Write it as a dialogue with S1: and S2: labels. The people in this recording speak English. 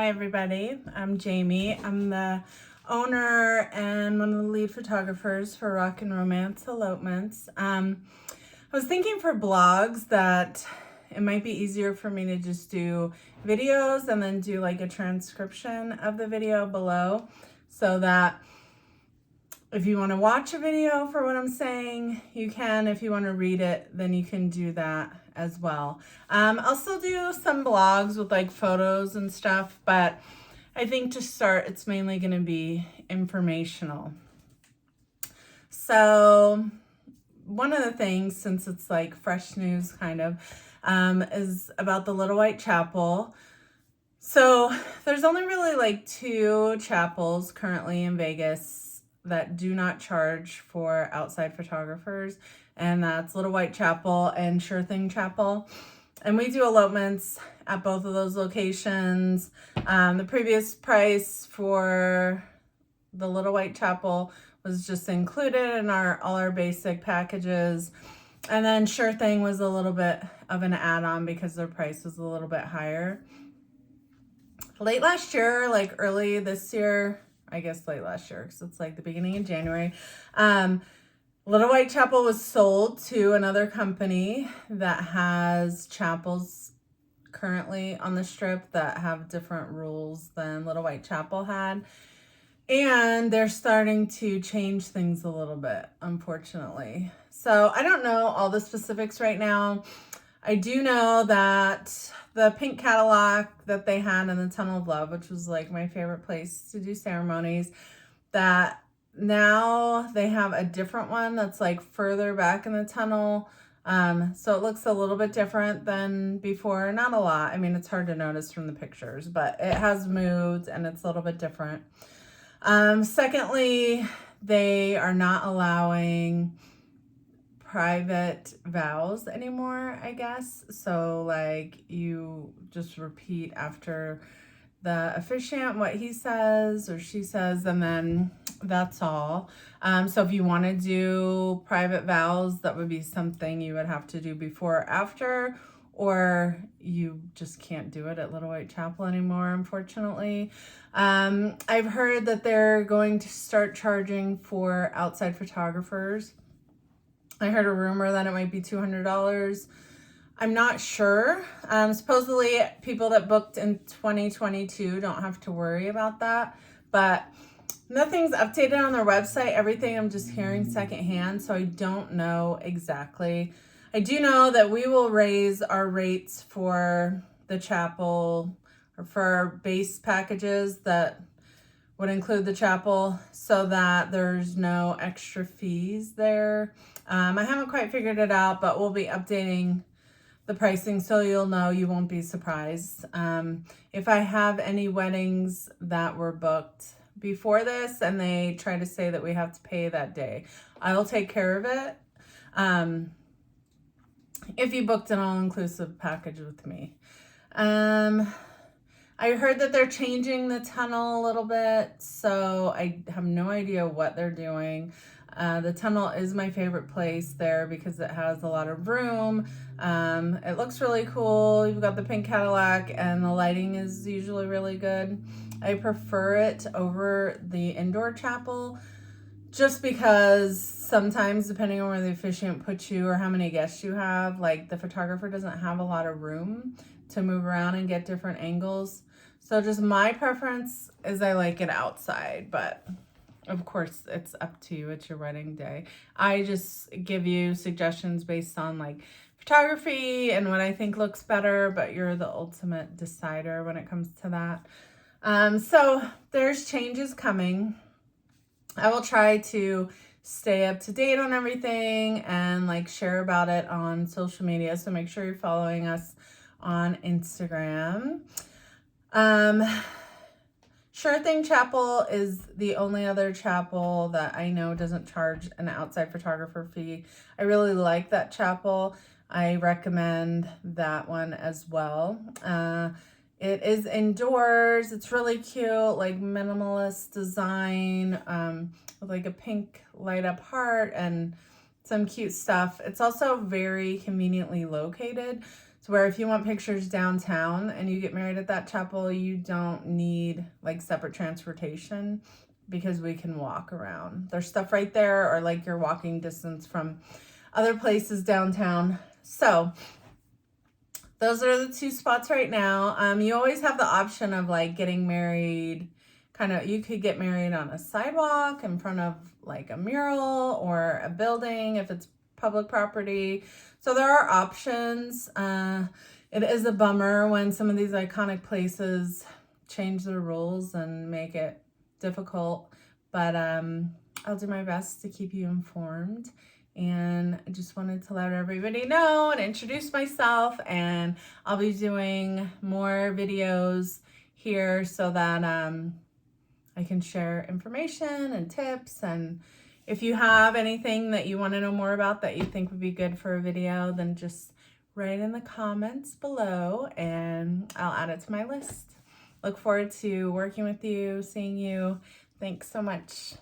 S1: Hi everybody, I'm Jamie. I'm the owner and one of the lead photographers for Rock and Romance Elopements. I was thinking for blogs that it might be easier for me to just do videos and then do like a transcription of the video below, so that if you want to watch a video for what I'm saying, you can. If you want to read it, then you can do that as well. I'll still do some blogs with like photos and stuff, but I think to start, it's mainly going to be informational. So one of the things, since it's like fresh news kind of, is about the Little White Chapel. So there's only really like 2 chapels currently in Vegas that do not charge for outside photographers, and that's Little White Chapel and Sure Thing Chapel. And we do elopements at both of those locations. The previous price for the Little White Chapel was just included in all our basic packages. And then Sure Thing was a little bit of an add-on because their price was a little bit higher. Late last year, like early this year, I guess late last year, because it's like the beginning of January, Little White Chapel was sold to another company that has chapels currently on the strip that have different rules than Little White Chapel had. And they're starting to change things a little bit, unfortunately. So I don't know all the specifics right now. I do know that the pink Cadillac that they had in the Tunnel of Love, which was like my favorite place to do ceremonies, that now they have a different one that's like further back in the tunnel. So it looks a little bit different than before. Not a lot. I mean, it's hard to notice from the pictures, but it has moved and it's a little bit different. Secondly, they are not allowing private vows anymore, I guess. So like you just repeat after the officiant what he says or she says, and then that's all. So if you want to do private vows, that would be something you would have to do before or after, or you just can't do it at Little White Chapel anymore, unfortunately. I've heard that they're going to start charging for outside photographers. I heard a rumor that it might be $200. I'm not sure. Supposedly people that booked in 2022 don't have to worry about that, but nothing's updated on their website. Everything I'm just hearing secondhand, so I don't know exactly. I do know that we will raise our rates for the chapel, or for our base packages that would include the chapel, so that there's no extra fees there. I haven't quite figured it out, but we'll be updating the pricing so you'll know. You won't be surprised. If I have any weddings that were booked before this and they try to say that we have to pay that day, I will take care of it. If you booked an all-inclusive package with me. I heard that they're changing the tunnel a little bit, so I have no idea what they're doing. The tunnel is my favorite place there because it has a lot of room. It looks really cool. You've got the pink Cadillac and the lighting is usually really good. I prefer it over the indoor chapel just because sometimes, depending on where the officiant puts you or how many guests you have, like the photographer doesn't have a lot of room to move around and get different angles. So just my preference is I like it outside, but of course it's up to you. It's your wedding day. I just give you suggestions based on like photography and what I think looks better, but you're the ultimate decider when it comes to that. So there's changes coming. I will try to stay up to date on everything and like share about it on social media. So make sure you're following us on Instagram. Sure Thing Chapel is the only other chapel that I know doesn't charge an outside photographer fee. I really like that chapel. I recommend that one as well. It is indoors. It's really cute, like minimalist design, with like a pink light up heart and some cute stuff. It's also very conveniently located. to where if you want pictures downtown and you get married at that chapel, you don't need like separate transportation because we can walk around. There's stuff right there, or like you're walking distance from other places downtown. So those are the two spots right now. You always have the option of like getting married you could get married on a sidewalk in front of like a mural or a building if it's public property. So there are options. It is a bummer when some of these iconic places change their rules and make it difficult, but I'll do my best to keep you informed. And I just wanted to let everybody know and introduce myself, and I'll be doing more videos here so that I can share information and tips. And if you have anything that you want to know more about that you think would be good for a video, then just write in the comments below and I'll add it to my list. Look forward to working with you, seeing you. Thanks so much.